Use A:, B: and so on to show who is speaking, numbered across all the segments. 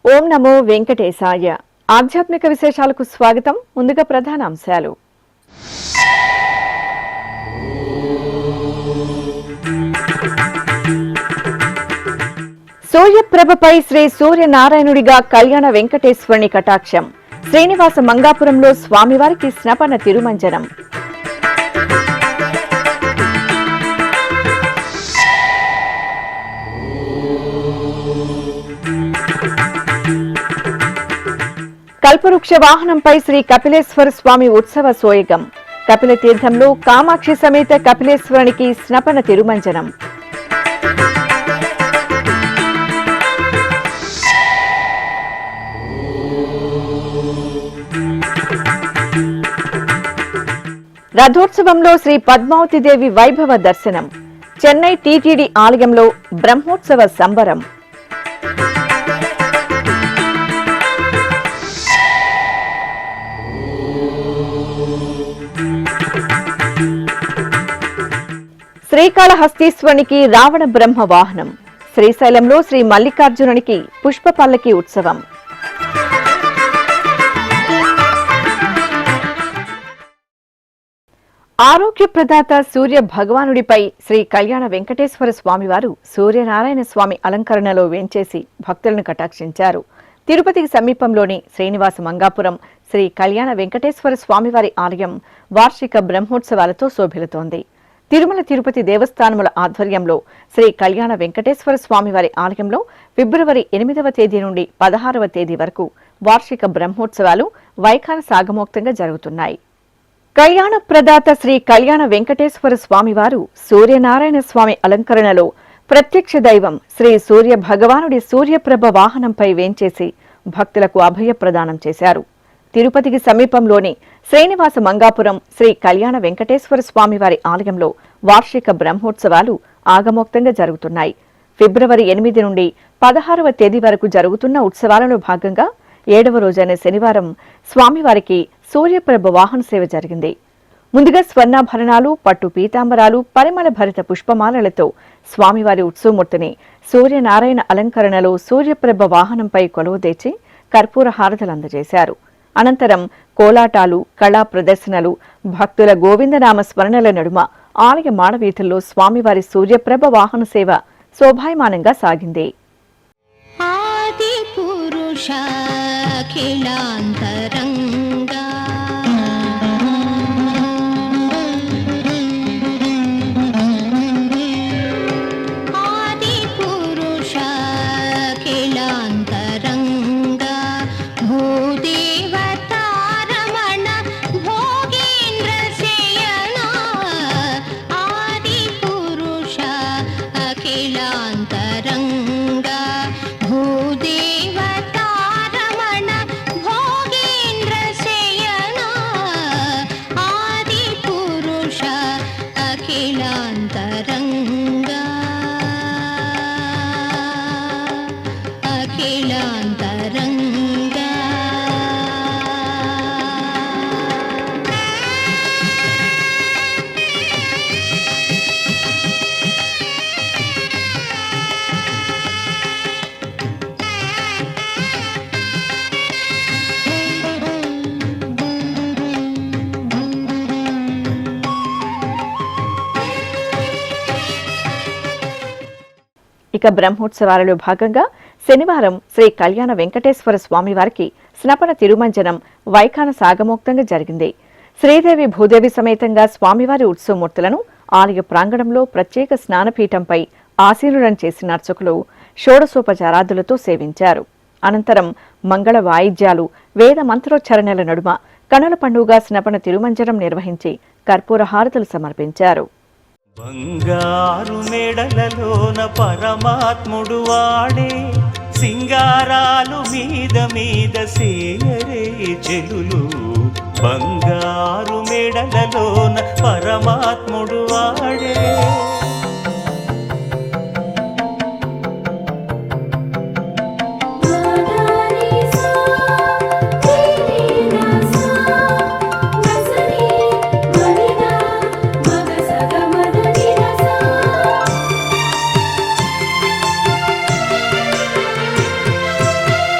A: ఓం నమో వెంకటేశాయ. ఆధ్యాత్మిక విశేషాలకు స్వాగతం. ముందుగా ప్రధాన అంశాలు. సూర్యప్రభపై శ్రీ సూర్యనారాయణుడిగా కళ్యాణ వెంకటేశ్వరుని కటాక్షం. శ్రీనివాస మంగాపురంలో స్వామివారికి స్నపన తిరుమంజనం. కల్పవృక్ష వాహనంపై శ్రీ కపిలేశ్వర స్వామి ఉత్సవ సోయగం. కపిల తీర్థంలో కామాక్షి సమేత కపిలేశ్వరునికి స్నపన తిరుమంజనం. రథోత్సవంలో శ్రీ పద్మావతిదేవి వైభవ దర్శనం. చెన్నై టీటీడీ ఆలయంలో బ్రహ్మోత్సవ సంబరం. శ్రీకాళహస్తీశ్వరునికి రావణ బ్రహ్మ వాహనం. శ్రీశైలంలో శ్రీ మల్లికార్జునునికి పుష్ప పల్లకి ఉత్సవం. ఆరోగ్య ప్రదాత సూర్య భగవానుడిపై శ్రీ కళ్యాణ వెంకటేశ్వర స్వామివారు సూర్యనారాయణ స్వామి అలంకరణలో వేంచేసి భక్తులను కటాక్షించారు. తిరుపతికి సమీపంలోని శ్రీనివాస మంగాపురం శ్రీ కళ్యాణ వెంకటేశ్వర స్వామివారి ఆలయం వార్షిక బ్రహ్మోత్సవాలతో శోభిల్లుతోంది. తిరుమల తిరుపతి దేవస్థానముల ఆధ్వర్యంలో శ్రీ కళ్యాణ వెంకటేశ్వర స్వామివారి ఆలయంలో ఫిబ్రవరి 8వ తేదీ నుండి 16వ తేదీ వరకు వార్షిక బ్రహ్మోత్సవాలు వైఖాన సాగమోక్తంగా జరుగుతున్నాయి. కళ్యాణ ప్రదాత శ్రీ కళ్యాణ వెంకటేశ్వర స్వామివారు సూర్యనారాయణ స్వామి అలంకరణలో ప్రత్యక్ష దైవం శ్రీ సూర్య భగవానుడి సూర్యప్రభ వాహనంపై వేంచేసి భక్తులకు అభయ ప్రదానం చేశారు. తిరుపతికి సమీపంలోని శ్రీనివాస మంగాపురం శ్రీ కళ్యాణ వెంకటేశ్వర స్వామివారి ఆలయంలో వార్షిక బ్రహ్మోత్సవాలు ఆగమోక్తంగా జరుగుతున్నాయి. ఫిబ్రవరి 8 నుండి 16వ తేదీ వరకు జరుగుతున్న ఉత్సవాలలో భాగంగా 7వ రోజైన శనివారం స్వామివారికి సూర్యప్రభ వాహన సేవ జరిగింది. ముందుగా స్వర్ణాభరణాలు, పట్టు పీతాంబరాలు, పరిమళ భరిత పుష్పమాలలతో స్వామివారి ఉత్సవమూర్తిని సూర్యనారాయణ అలంకరణలో సూర్యప్రభ వాహనంపై కొలువుదీర్చి కర్పూర హారతులు అందజేశారు. అనంతరం కోలాటాలు, కళా ప్రదర్శనలు, భక్తుల గోవిందనామ స్మరణల నడుమ ఆలయ మాడవీధుల్లో స్వామివారి సూర్యప్రభ వాహన సేవ శోభాయమానంగా సాగింది.
B: ఆది పురుష ఖిలాంతరంగా ఆది పురుష ఖిలాంతరంగా భూదేవతారమణ భోగేంద్ర శయన ఆది పురుష అఖిలాంతరంగా భూదేవతారమణ భోగేంద్ర శయన ఆది పురుష అఖిలాంతరంగా అఖిలాంతరంగా
A: ఇక బ్రహ్మోత్సవాలలో భాగంగా శనివారం శ్రీ కళ్యాణ వెంకటేశ్వర స్వామివారికి స్నపన తిరుమంజనం వైఖాన సాగమోక్తంగా జరిగింది. శ్రీదేవి భూదేవి సమేతంగా స్వామివారి ఉత్సవమూర్తులను ఆలయ ప్రాంగణంలో ప్రత్యేక స్నానపీఠంపై ఆసీనులను చేసిన అర్చకులు షోడశోపచారాదులతో సేవించారు. అనంతరం మంగళ వాయిద్యాలు, వేద మంత్రోచ్చరణల నడుమ కనుల పండుగ స్నపన తిరుమంజనం నిర్వహించి కర్పూర హారతులు సమర్పించారు.
C: బంగారు మెడలలోన పరమాత్ముడు వాడే సింగారాలు మీద మీద సేయరే చెలులు బంగారు మెడలలోన పరమాత్ముడు వాడే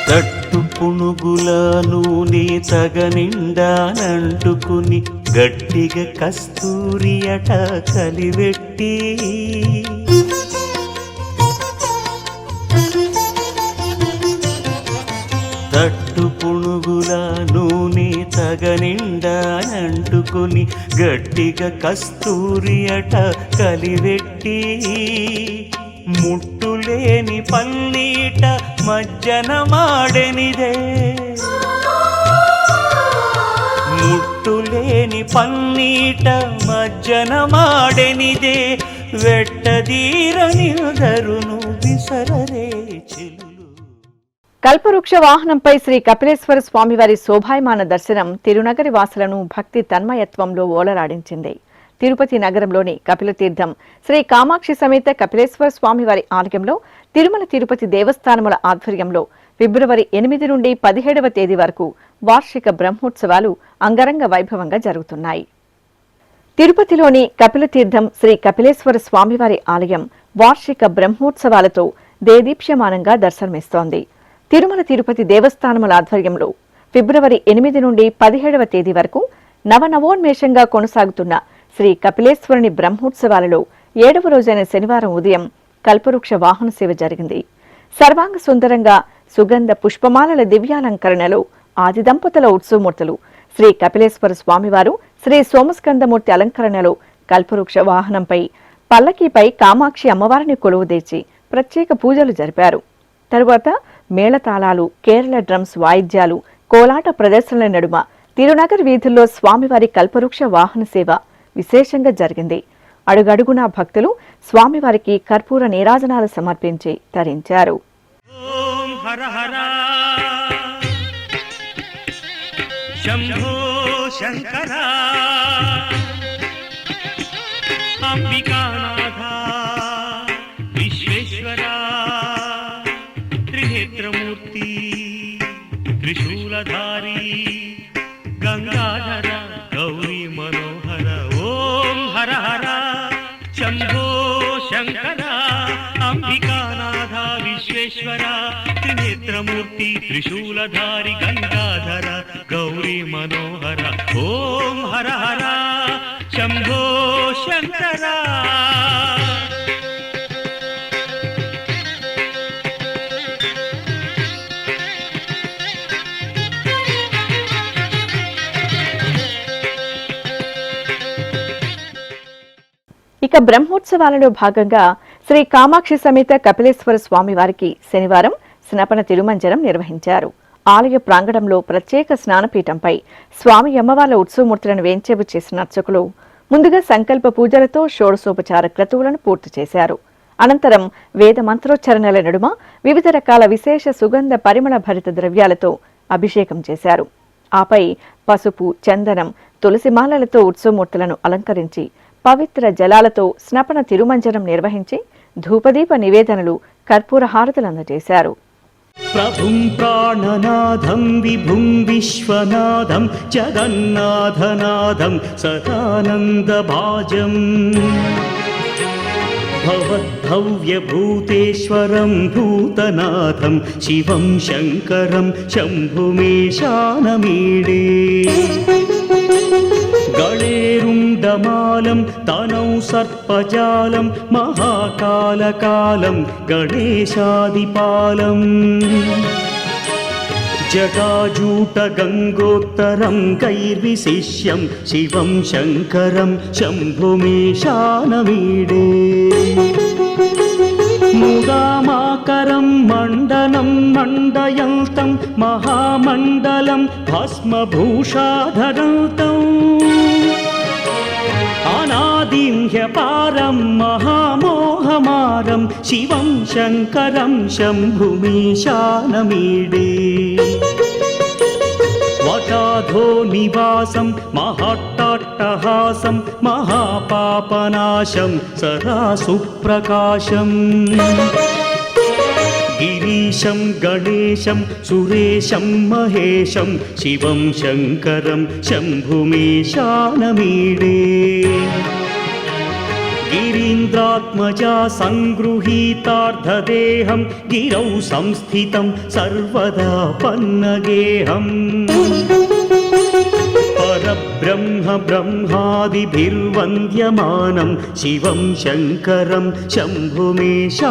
C: తట్టు పుణుగుల నూనె తగనిండానంటుకుని గట్టిగా కస్తూరి అట కలివెట్టి తట్టు పుణుగుల నూనె తగనిండానంటుకుని గట్టిగా కస్తూరి అట కలివెట్టి ముట్టులేని పన్నీట మజ్జన మాడెనిదే ముట్టులేని పన్నీట మజ్జన మాడెనిదే వెట్టదీరనిదరును విసరరే చెలులు.
A: కల్పవృక్ష వాహనంపై శ్రీ కపిలేశ్వర స్వామివారి శోభాయమాన దర్శనం తిరునగరి వాసులను భక్తి తన్మయత్వంలో ఓలలాడించింది. తిరుపతి నగరంలోని కపిలతీర్థం శ్రీ కామాక్షి సమేత కపిలేశ్వర స్వామివారి ఆలయంలో తిరుమల తిరుపతి దేవస్థానముల ఆధ్వర్యంలో ఫిబ్రవరి 8 నుండి 17వ తేదీ వరకు వార్షిక బ్రహ్మోత్సవాలు అంగరంగ వైభవంగా జరుగుతున్నాయి. తిరుపతిలోని కపిలతీర్థం శ్రీ కపిలేశ్వర స్వామివారి ఆలయం వార్షిక బ్రహ్మోత్సవాలతో దేదీప్యమానంగా దర్శనమిస్తోంది. తిరుమల తిరుపతి దేవస్థానముల ఆధ్వర్యంలో ఫిబ్రవరి 8 నుండి 17వ తేదీ వరకు నవనవోన్మేషంగా కొనసాగుతున్న శ్రీ కపిలేశ్వరుని బ్రహ్మోత్సవాలలో 7వ రోజైన శనివారం ఉదయం కల్పవృక్ష వాహన సేవ జరిగింది. సర్వాంగ సుందరంగా సుగంధ పుష్పమాలల దివ్యాలంకరణలో ఆది దంపతుల ఉత్సవమూర్తులు శ్రీ కపిలేశ్వర స్వామివారు శ్రీ సోమస్కందమూర్తి అలంకరణలో కల్పవృక్ష వాహనంపై పల్లకీపై కామాక్షి అమ్మవారిని కొలువుదీర్చి ప్రత్యేక పూజలు జరిపారు. తరువాత మేళతాళాలు, కేరళ డ్రమ్స్ వాయిద్యాలు, కోలాట ప్రదర్శనల నడుమ తిరునగర్ వీధుల్లో స్వామివారి కల్పవృక్ష వాహన సేవ విశేషంగా జరిగింది. అడుగడుగునా భక్తులు స్వామివారికి కర్పూర నీరాజనాలు సమర్పించి తరించారు.
C: ఓం హర హర శంభో శంకర అంబికానాథ విశ్వేశ్వర త్రినేత్రమూర్తి త్రిశూలధారి గంగాధర గౌరీ మనోహర ఓం హర హర శంభో శంకర అంబికానాథ విశ్వేశ్వర త్రినేత్రమూర్తి త్రిశూలధారి గంగాధర గౌరీ మనోహర ఓం హర హర శంభో శంకర.
A: ఇక బ్రహ్మోత్సవాలలో భాగంగా శ్రీ కామాక్షి సమేత కపిలేశ్వర స్వామి వారికి శనివారం స్నపన తిరుమంజనం నిర్వహించారు. ఆలయ ప్రాంగణంలో ప్రత్యేక స్నానపీఠంపై స్వామి అమ్మవార్ల ఉత్సవమూర్తులను వేంచేపు చేసిన అర్చకులు ముందుగా సంకల్ప పూజలతో షోడశోపచార క్రతువులను పూర్తి చేశారు. అనంతరం వేద మంత్రోచ్చరణల నడుమ వివిధ రకాల విశేష సుగంధ పరిమళ భరిత ద్రవ్యాలతో అభిషేకం చేశారు. ఆపై పసుపు, చందనం, తులసిమాలలతో ఉత్సవమూర్తులను అలంకరించి పవిత్ర జలాలతో స్నపన తిరుమంజనం నిర్వహించి ధూపదీప నివేదనలు, కర్పూర హారతులు అందజేశారు.
D: ప్రభుం ప్రాణనాథం విభుం విశ్వనాథం జగన్నాథనాథం సదానందభాజం భవద్భవ్యభూతేశ్వరం భూతనాథం శివం శంకరం శంభుమేశానమీడే గళేరుండమాలం తనౌ సర్పజాలం మహాకాలకాలం గణేశాదిపాలం జటాజూట గంగోత్తరం గైర్విశిష్యం శివం శంకరం శంభుమేశానమీడే ముదామాకరం మండనం మండయంతం మహామండలం భస్మభూషాధరంతం అనాదిం హ్యపారం మహామోహ బ్రహ్మమారం శివం శంకరం శంభుమీశానమీడే వటాధో నివాసం మహాట్టహాసం మహాపాపనాశం సదా సుప్రకాశం గిరీశం గణేశం సురేశం మహేశం శివం శంకరం శంభుమీశానమీడే గిరీంద్రాత్మజా సంగృహీతార్ధదేహం గిరౌ సంస్థితం సర్వదా పన్నగేహం పరబ్రహ్మ బ్రహ్మాదిభిర్వంద్యమానం శివం శంకరం శంభుమీశానమీడే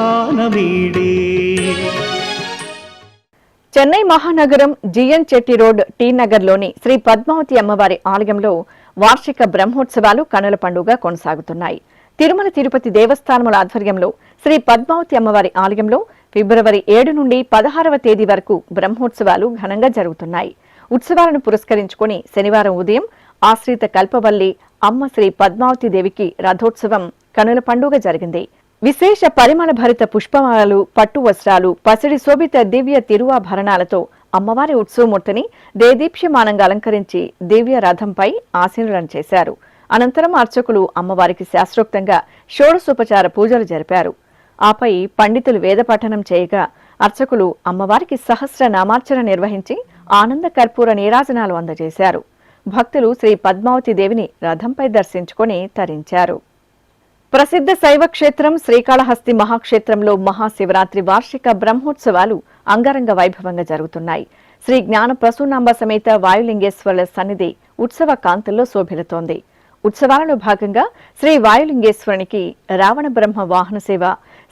A: చెన్నై మహానగరం జిఎన్ చెట్టి రోడ్ టీ నగర్లోని శ్రీ పద్మావతి అమ్మవారి ఆలయంలో వార్షిక బ్రహ్మోత్సవాలు కనుల పండుగ కొనసాగుతున్నాయి. తిరుమల తిరుపతి దేవస్థానముల ఆధ్వర్యంలో శ్రీ పద్మావతి అమ్మవారి ఆలయంలో ఫిబ్రవరి 7 నుండి 16వ తేదీ వరకు బ్రహ్మోత్సవాలు ఘనంగా జరుగుతున్నాయి. ఉత్సవాలను పురస్కరించుకుని శనివారం ఉదయం ఆశ్రిత కల్పవల్లి అమ్మ శ్రీ పద్మావతి దేవికి రథోత్సవం కనుల పండుగ జరిగింది. విశేష పరిమళ భరిత పుష్పమాలలు, పట్టు వస్త్రాలు, పసిడి శోభిత దివ్య తిరువాభరణాలతో అమ్మవారి ఉత్సవమూర్తిని దేదీప్యమానంగా అలంకరించి దివ్య రథంపై ఆసీనులను చేశారు. అనంతరం అర్చకులు అమ్మవారికి శాస్త్రోక్తంగా షోడశోపచార పూజలు జరిపారు. ఆపై పండితులు వేద పఠనం చేయగా అర్చకులు అమ్మవారికి సహస్ర నామార్చన నిర్వహించి ఆనంద కర్పూర నీరాజనాలు అందజేశారు. భక్తులు శ్రీ పద్మావతి దేవిని రథంపై దర్శించుకొని తరించారు. ప్రసిద్ధ శైవ క్షేత్రం శ్రీకాళహస్తి మహాక్షేత్రంలో మహాశివరాత్రి వార్షిక బ్రహ్మోత్సవాలు అంగరంగ వైభవంగా జరుగుతున్నాయి. శ్రీ జ్ఞాన ప్రసూనాంబ సమేత వాయులింగేశ్వరుల సన్నిధి ఉత్సవ కాంతుల్లో శోభిల్లుతోంది. ఉత్సవాలలో భాగంగా శ్రీ వాయులింగేశ్వరునికి రావణ బ్రహ్మ వాహన సేవ,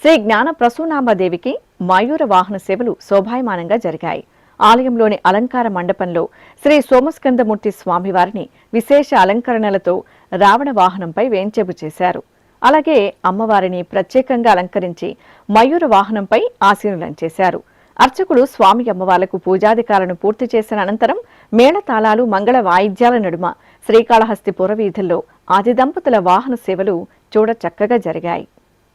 A: శ్రీ జ్ఞాన ప్రసూనాంబదేవికి మయూర వాహన సేవలు శోభాయమానంగా జరిగాయి. ఆలయంలోని అలంకార మండపంలో శ్రీ సోమస్కందమూర్తి స్వామివారిని విశేష అలంకరణలతో రావణ వాహనంపై వేంచేపు చేశారు. అలాగే అమ్మవారిని ప్రత్యేకంగా అలంకరించి మయూర వాహనంపై ఆసీనులను చేశారు. అర్చకులు స్వామి అమ్మవార్లకు పూజాధికారులను పూర్తి చేసిన అనంతరం మేళతాళాలు, మంగళ వాయిద్యాల నడుమ శ్రీకాళహస్తి పురవీధుల్లో ఆది దంపతుల వాహన సేవలు చూడ చక్కగా జరిగాయి.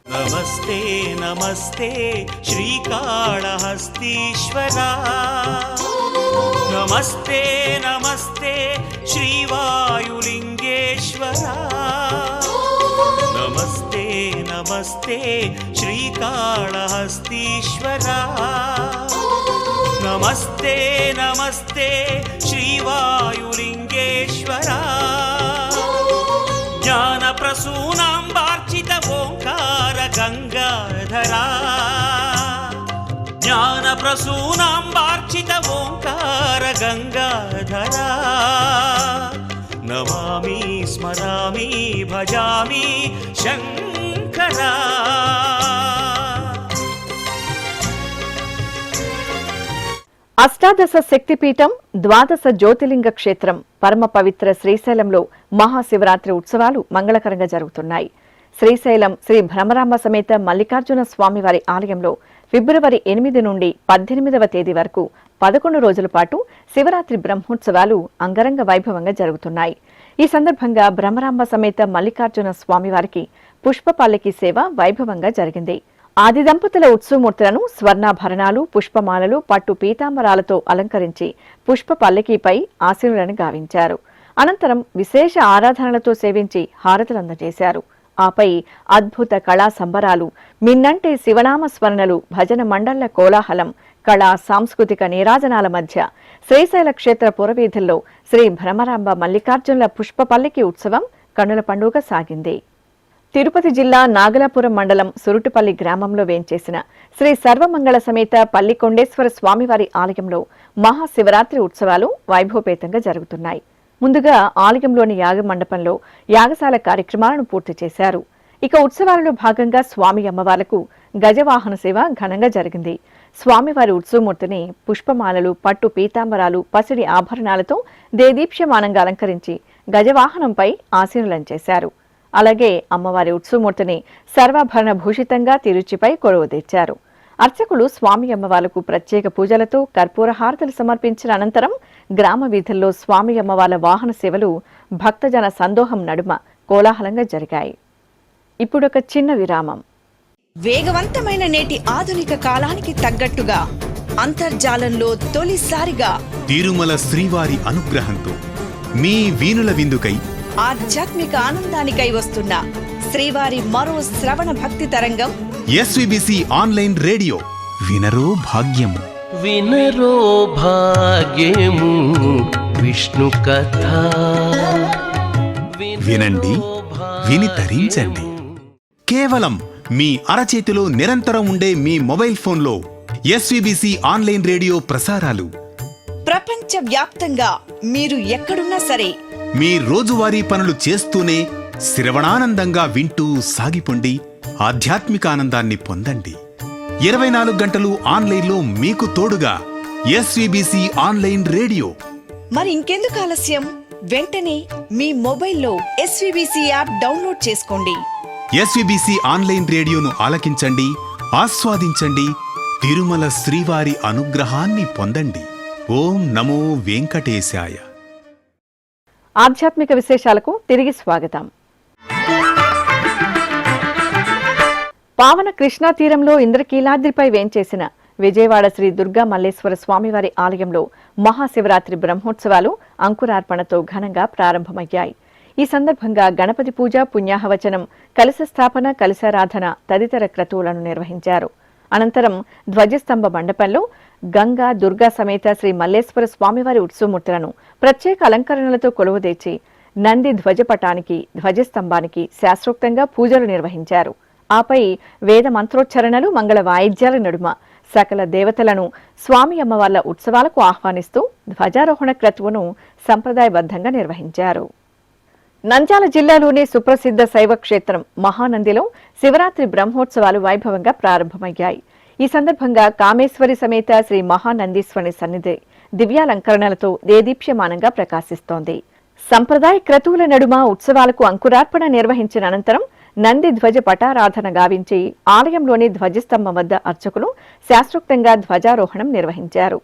E: నమస్తే నమస్తే శ్రీకాళహస్తీశ్వరా, నమస్తే నమస్తే శ్రీవాయులింగేశ్వరా, నమస్తే నమస్తే శ్రీకాళహస్తీశ్వరా, నమస్తే నమస్తే శ్రీవాయులింగేశ్వరా, జ్ఞాన ప్రసూనాంబార్చిత ఓంకార గంగాధరా, జ్ఞాన ప్రసూనాంబార్చిత ఓంకార గంగాధరా, నమామి స్మరామి భజామి శంకరా.
A: అష్టాదశ శక్తిపీఠం, ద్వాదశ జ్యోతిలింగ క్షేత్రం పరమ పవిత్ర శ్రీశైలంలో మహాశివరాత్రి ఉత్సవాలు మంగళకరంగా జరుగుతున్నాయి. శ్రీశైలం శ్రీ భ్రమరాంబ సమేత మల్లికార్జున స్వామివారి ఆలయంలో ఫిబ్రవరి 8 నుండి 18వ తేదీ వరకు 11 రోజుల పాటు శివరాత్రి బ్రహ్మోత్సవాలు అంగరంగ వైభవంగా జరుగుతున్నాయి. ఈ సందర్భంగా భ్రమరాంబ సమేత మల్లికార్జున స్వామివారికి పుష్ప పల్లకి సేవ వైభవంగా జరిగింది. ఆది దంపతుల ఉత్సవమూర్తులను స్వర్ణాభరణాలు, పుష్పమాలలు, పట్టు పీతాంబరాలతో అలంకరించి పుష్ప పల్లకీపై ఆశీనులను గావించారు. అనంతరం విశేష ఆరాధనలతో సేవించి హారతులందజేశారు. ఆపై అద్భుత కళా సంబరాలు, మిన్నంటి శివనామ స్మరణలు, భజన మండళ్ల కోలాహలం, కళా సాంస్కృతిక నీరాజనాల మధ్య శ్రీశైల క్షేత్ర పురవీధుల్లో శ్రీ భ్రమరాంబ మల్లికార్జునుల పుష్ప పల్లకి ఉత్సవం కన్నుల పండుగ సాగింది. తిరుపతి జిల్లా నాగలాపురం మండలం సురుటుపల్లి గ్రామంలో వేంచేసిన శ్రీ సర్వమంగళ సమేత పల్లికొండేశ్వర స్వామివారి ఆలయంలో మహాశివరాత్రి ఉత్సవాలు వైభవపేతంగా జరుగుతున్నాయి. ముందుగా ఆలయంలోని యాగ మండపంలో యాగశాల కార్యక్రమాలను పూర్తి చేశారు. ఇక ఉత్సవాలలో భాగంగా స్వామి అమ్మవార్లకు గజవాహన సేవ ఘనంగా జరిగింది. స్వామివారి ఉత్సవమూర్తిని పుష్పమాలలు, పట్టు పీతాంబరాలు, పసిడి ఆభరణాలతో దేదీప్యమానంగా అలంకరించి గజవాహనంపై ఆసీనులను చేశారు. అలాగే అమ్మవారి ఉత్సవమూర్తిని సర్వాభరణ భూషితంగా తిరుచిపై కొలువుదీర్చారు. అర్చకులు స్వామి అమ్మవార్లకు ప్రత్యేక పూజలతో కర్పూర హారతులు సమర్పించిన అనంతరం గ్రామ వీధుల్లో స్వామి అమ్మవార్ల వాహన సేవలు భక్తజన సందోహం నడుమ కోలాహలంగా జరిగాయి. ఇప్పుడొక చిన్న విరామం.
F: వేగవంతమైన నేటి ఆధునిక కాలానికి తగ్గట్టుగా అంతర్జాలంలో తొలిసారిగా
G: తిరుమల శ్రీవారి అనుగ్రహంతో మీ వీణుల విందుకై
F: ఆధ్యాత్మిక ఆనందానికై వస్తున్న శ్రీవారి మరో శ్రవణ భక్తి తరంగం
G: ఎస్విబిసి ఆన్లైన్ రేడియో వినరో భాగ్యము.
H: వినరో భాగ్యము విష్ణు కథ.
G: వినండి, విని తరించండి. కేవలం మీ అరచేతిలో నిరంతరం ఉండే మీ మొబైల్ ఫోన్లో ఎస్విబిసి ఆన్లైన్ రేడియో ప్రసారాలు
F: ప్రపంచ వ్యాప్తంగా మీరు ఎక్కడున్నా సరే
G: మీ రోజువారీ పనులు చేస్తూనే శ్రవణానందంగా వింటూ సాగిపోండి, ఆధ్యాత్మిక ఆనందాన్ని పొందండి. 24 గంటలు ఆన్లైన్లో మీకు తోడుగా ఎస్విబిసి ఆన్లైన్ రేడియో.
F: మరి ఇంకెందుకు ఆలస్యం? వెంటనే మీ మొబైల్లో ఎస్విబిసి యాప్ డౌన్లోడ్ చేసుకోండి.
G: ఎస్విబిసి ఆన్లైన్ రేడియోను ఆలకించండి, ఆస్వాదించండి, తిరుమల శ్రీవారి అనుగ్రహాన్ని పొందండి. ఓం నమో వెంకటేశాయ.
A: ఆధ్యాత్మిక విశేషాలకు తిరిగి స్వాగతం. పావన కృష్ణా తీరంలో ఇంద్రకీలాద్రిపై వేంచేసిన విజయవాడ శ్రీ దుర్గా మల్లేశ్వర స్వామివారి ఆలయంలో మహాశివరాత్రి బ్రహ్మోత్సవాలు అంకురార్పణతో ఘనంగా ప్రారంభమయ్యాయి. ఈ సందర్భంగా గణపతి పూజ, పుణ్యాహవచనం, కలశ స్థాపన, కలశారాధన తదితర క్రతువులను నిర్వహించారు. అనంతరం ధ్వజస్తంభ మండపంలో గంగా, దుర్గా సమేత శ్రీ మల్లేశ్వర స్వామివారి ఉత్సవమూర్తులను ప్రత్యేక అలంకరణలతో కొలువుదీర్చి నంది ధ్వజపటానికి, ధ్వజస్తంభానికి శాస్త్రోక్తంగా పూజలు నిర్వహించారు. ఆపై వేద మంత్రోచ్చరణలు, మంగళ వాయిద్యాల నడుమ సకల దేవతలను స్వామి అమ్మవార్ల ఉత్సవాలకు ఆహ్వానిస్తూ ధ్వజారోహణ క్రతువును సంప్రదాయబద్ధంగా నిర్వహించారు. నంద్యాల జిల్లాలోని సుప్రసిద్ధ శైవ క్షేత్రం మహానందిలో శివరాత్రి బ్రహ్మోత్సవాలు వైభవంగా ప్రారంభమయ్యాయి. ఈ సందర్భంగా కామేశ్వరి సమేత శ్రీ మహానందీశ్వరుని సన్నిధి దివ్యాలంకరణలతో దేదీప్యమానంగా ప్రకాశిస్తోంది. సంప్రదాయ క్రతువుల నడుమ ఉత్సవాలకు అంకురార్పణ నిర్వహించిన అనంతరం నంది ధ్వజ పటారాధన గావించి ఆలయంలోని ధ్వజస్తంభం వద్ద అర్చకులు శాస్త్రోక్తంగా ధ్వజారోహణం నిర్వహించారు.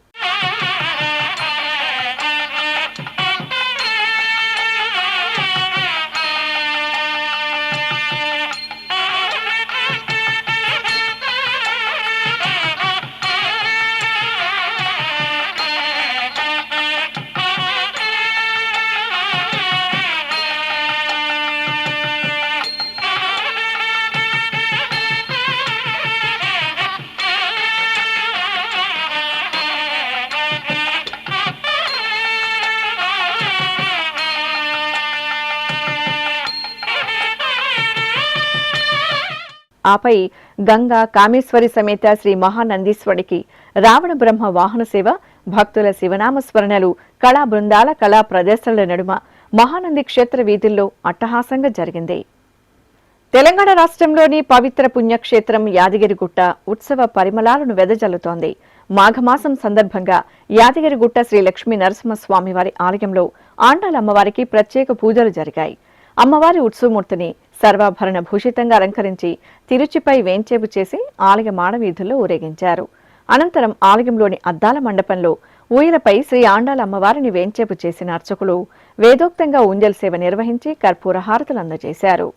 A: ఆపై గంగా, కామేశ్వరి సమేత శ్రీ మహానందీశ్వరుడికి రావణ బ్రహ్మ వాహన సేవ, భక్తుల శివనామ స్మరణలు, కళా బృందాల కళా ప్రదర్శనల నడుమ మహానంది క్షేత్ర వీధుల్లో అట్టహాసంగా జరిగింది. తెలంగాణ రాష్ట్రంలోని పవిత్ర పుణ్యక్షేత్రం యాదగిరిగుట్ట ఉత్సవ పరిమళాలను వెదజల్లుతోంది. మాఘమాసం సందర్భంగా యాదగిరిగుట్ట శ్రీ లక్ష్మీ నరసింహస్వామివారి ఆలయంలో ఆండాల అమ్మవారికి ప్రత్యేక పూజలు జరిగాయి. అమ్మవారి ఉత్సవమూర్తిని సర్వాభరణ భూషితంగా అలంకరించి తిరుచిపై వేంచేపు చేసి ఆలయ మాడవీధుల్లో ఊరేగించారు. అనంతరం ఆలయంలోని అద్దాల మండపంలో ఊయలపై శ్రీ ఆండాల అమ్మవారిని వేంచేపు చేసిన అర్చకులు వేదోక్తంగా ఊంజల్ సేవ నిర్వహించి కర్పూర హారతులు అందజేశారు.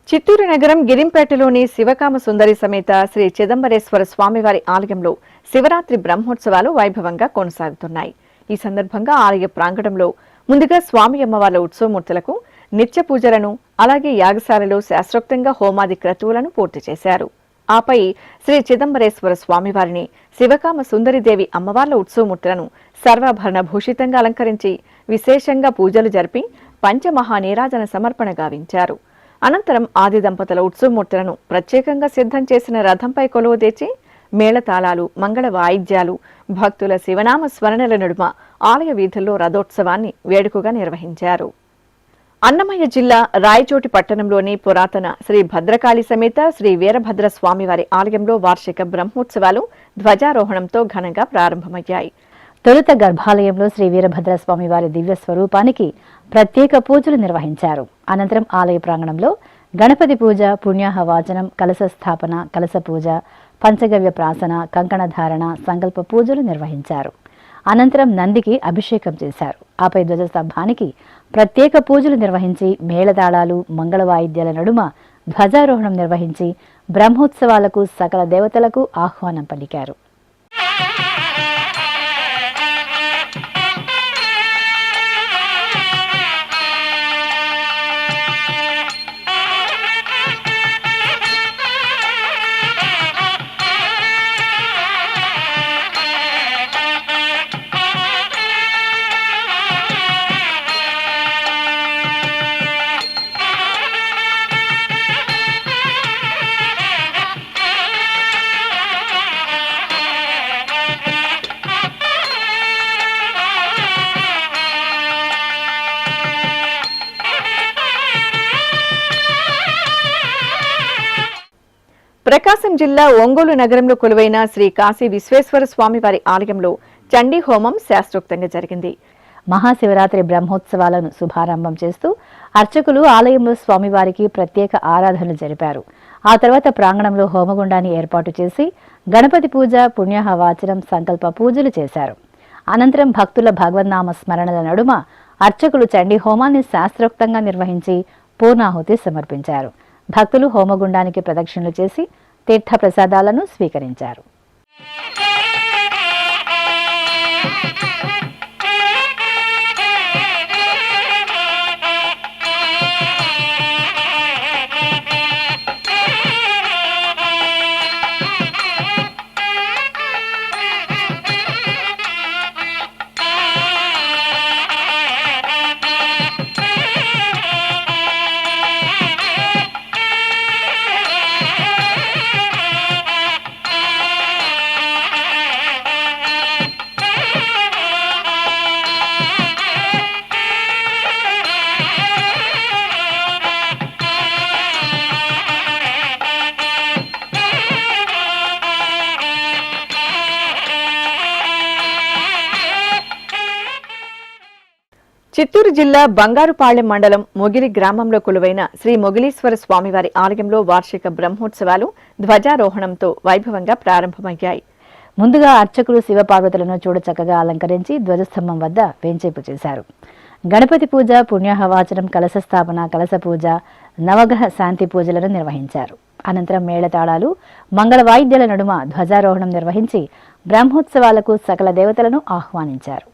A: చిత్తూరు నగరం గిరింపేటలోని శివకామ సుందరి సమేత శ్రీ చిదంబరేశ్వర స్వామివారి ఆలయంలో శివరాత్రి బ్రహ్మోత్సవాలు వైభవంగా కొనసాగుతున్నాయి. ఈ సందర్భంగా ఆలయ ప్రాంగణంలో ముందుగా స్వామి అమ్మవార్ల ఉత్సవమూర్తులకు నిత్య పూజలను, అలాగే యాగశాలలో శాస్త్రోక్తంగా హోమాది క్రతువులను పూర్తి చేశారు. ఆపై శ్రీ చిదంబరేశ్వర స్వామివారిని, శివకామ సుందరిదేవి అమ్మవార్ల ఉత్సవమూర్తులను సర్వాభరణ భూషితంగా అలంకరించి విశేషంగా పూజలు జరిపి పంచమహానీరాజన సమర్పణ గావించారు. అనంతరం ఆది దంపతుల ఉత్సవమూర్తులను ప్రత్యేకంగా సిద్ధం చేసిన రథంపై కొలువుదీర్చి మేళతాళాలు, మంగళ వాయిద్యాలు, భక్తుల శివనామ స్మరణల నడుమ ఆలయ వీధుల్లో రథోత్సవాన్ని వేడుకగా నిర్వహించారు. అన్నమయ్య జిల్లా రాయచోటి పట్టణంలోని పురాతన శ్రీ భద్రకాళి సమేత శ్రీ వీరభద్ర స్వామివారి ఆలయంలో వార్షిక బ్రహ్మోత్సవాలు ధ్వజారోహణంతో ఘనంగా ప్రారంభమయ్యాయి.
I: తొలుత గర్భాలయంలో శ్రీ వీరభద్ర స్వామివారి దివ్య స్వరూపానికి ప్రత్యేక పూజలు నిర్వహించారు. అనంతరం ఆలయ ప్రాంగణంలో గణపతి పూజ, పుణ్యాహ వాచనం, కలశ స్థాపన, కలశ పూజ, పంచగవ్య ప్రాసన, కంకణ ధారణ, సంకల్ప పూజలు నిర్వహించారు. అనంతరం నందికి అభిషేకం చేశారు. ఆపై ధ్వజస్తంభానికి ప్రత్యేక పూజలు నిర్వహించి మేళతాళాలు, మంగళ వాయిద్యాల నడుమ ధ్వజారోహణం నిర్వహించి బ్రహ్మోత్సవాలకు సకల దేవతలకు ఆహ్వానం పలికారు.
A: ప్రకాశం జిల్లా ఒంగోలు నగరంలో కొలువైన శ్రీ కాశీ విశ్వేశ్వర స్వామి వారి ఆలయంలో చండీ హోమం శాస్త్రోక్తంగా జరిగింది.
I: మహాశివరాత్రి బ్రహ్మోత్సవాలను శుభారంభం చేస్తూ అర్చకులు ఆలయంలో స్వామివారికి ప్రత్యేక ఆరాధనలు జరిపారు. ఆ తర్వాత ప్రాంగణంలో హోమగుండాన్ని ఏర్పాటు చేసి గణపతి పూజ, పుణ్యాహవాచనం, సంకల్ప పూజలు చేశారు. అనంతరం భక్తుల భగవన్నామ స్మరణల నడుమ అర్చకులు చండీ హోమాన్ని శాస్త్రోక్తంగా నిర్వహించి పూర్ణాహుతి సమర్పించారు. భక్తులు హోమగుండానికి ప్రదక్షిణలు చేసి తీర్థ ప్రసాదాలను స్వీకరించారు.
A: చిత్తూరు జిల్లా బంగారుపాళ్లెం మండలం మొగిలి గ్రామంలో కొలువైన శ్రీ మొగిలీశ్వర స్వామివారి ఆలయంలో వార్షిక బ్రహ్మోత్సవాలు ధ్వజారోహణంతో వైభవంగా ప్రారంభమయ్యాయి. ముందుగా అర్చకులు శివపార్వతులను చూడచక్కగా అలంకరించి ధ్వజస్తంభం వద్ద వేంచేపు చేశారు. గణపతి పూజ, పుణ్యాహవాచనం, కలశ స్థాపన, కలశ పూజ, నవగ్రహ శాంతి పూజలను నిర్వహించారు. అనంతరం మేళతాళాలు, మంగళ వాయిద్యాల నడుమ ధ్వజారోహణం నిర్వహించి బ్రహ్మోత్సవాలకు సకల దేవతలను ఆహ్వానించారు.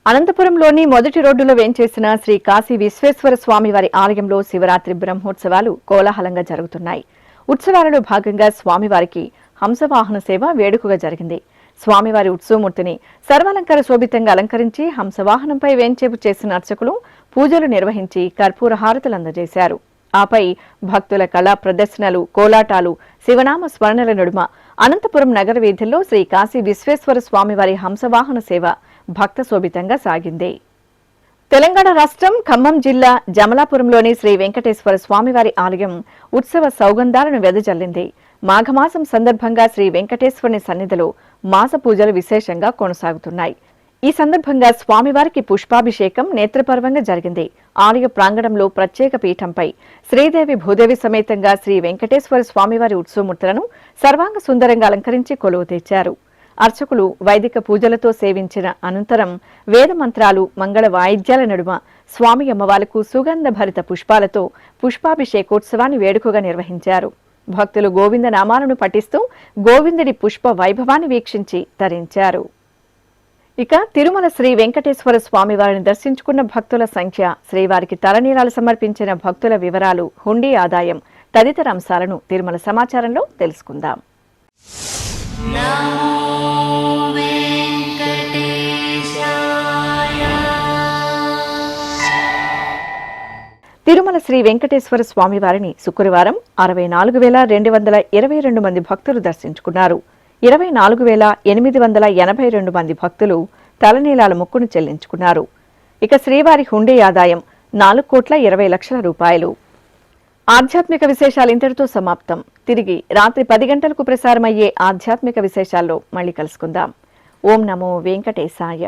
A: అనంతపురంలోని మొదటి రోడ్డులో వేంచేసిన శ్రీ కాశీ విశ్వేశ్వర స్వామి వారి ఆలయంలో శివరాత్రి బ్రహ్మోత్సవాలు కోలాహలంగా జరుగుతున్నాయి. ఉత్సవాలలో భాగంగా స్వామివారికి హంసవాహన సేవ వేడుకగా జరిగింది. స్వామివారి ఉత్సవమూర్తిని సర్వాలంకార శోభితంగా అలంకరించి హంసవాహనంపై వేంచేపు చేసిన అర్చకులు పూజలు నిర్వహించి కర్పూర హారతులు అందజేశారు. ఆపై భక్తుల కళా ప్రదర్శనలు, కోలాటాలు, శివనామ స్మరణల నడుమ అనంతపురం నగర వీధుల్లో శ్రీ కాశీ విశ్వేశ్వర స్వామివారి హంసవాహన సేవ భక్త శోభితంగా సాగింది. తెలంగాణ రాష్ట్రం ఖమ్మం జిల్లా జమలాపురంలోని శ్రీ వెంకటేశ్వర స్వామివారి ఆలయం ఉత్సవ సౌగంధాలను వెదజల్లింది. మాఘమాసం సందర్భంగా శ్రీ వెంకటేశ్వరుని సన్నిధిలో మాస పూజలు విశేషంగా కొనసాగుతున్నాయి. ఈ సందర్భంగా స్వామివారికి పుష్పాభిషేకం నేత్రపర్వంగా జరిగింది. ఆలయ ప్రాంగణంలో ప్రత్యేక పీఠంపై శ్రీదేవి భూదేవి సమేతంగా శ్రీ వెంకటేశ్వర స్వామివారి ఉత్సవమూర్తులను సర్వాంగ సుందరంగా అలంకరించి కొలువు తెచ్చారు. అర్చకులు వైదిక పూజలతో సేవించిన అనంతరం వేద మంత్రాలు, మంగళ వాయిద్యాల నడుమ స్వామి అమ్మవార్లకు సుగంధ భరిత పుష్పాలతో పుష్పాభిషేకోత్సవాన్ని వేడుకగా నిర్వహించారు. భక్తులు గోవింద నామాలను పఠిస్తూ గోవిందుడి పుష్ప వైభవాన్ని వీక్షించి తరించారు. ఇక తిరుమల శ్రీ వెంకటేశ్వర స్వామి వారిని దర్శించుకున్న భక్తుల సంఖ్య, శ్రీవారికి తలనీలాలు సమర్పించిన భక్తుల వివరాలు, హుండీ ఆదాయం తదితర అంశాలను తిరుమల సమాచారంలో తెలుసుకుందాం. తిరుమల శ్రీ వెంకటేశ్వర స్వామి వారిని శుక్రవారం 64,222 మంది భక్తులు దర్శించుకున్నారు. 24,882 మంది భక్తులు తలనీలాల మొక్కును చెల్లించుకున్నారు. ఇక శ్రీవారి హుండీ ఆదాయం 4,20,00,000 రూపాయలు. ఆధ్యాత్మిక విశేషాలు ఇంతటితో సమాప్తం. తిరిగి రాత్రి 10 గంటలకు ప్రసారమయ్యే ఆధ్యాత్మిక విశేషాల్లో మళ్ళీ కలుసుకుందాం. ఓం నమో వెంకటేశాయ.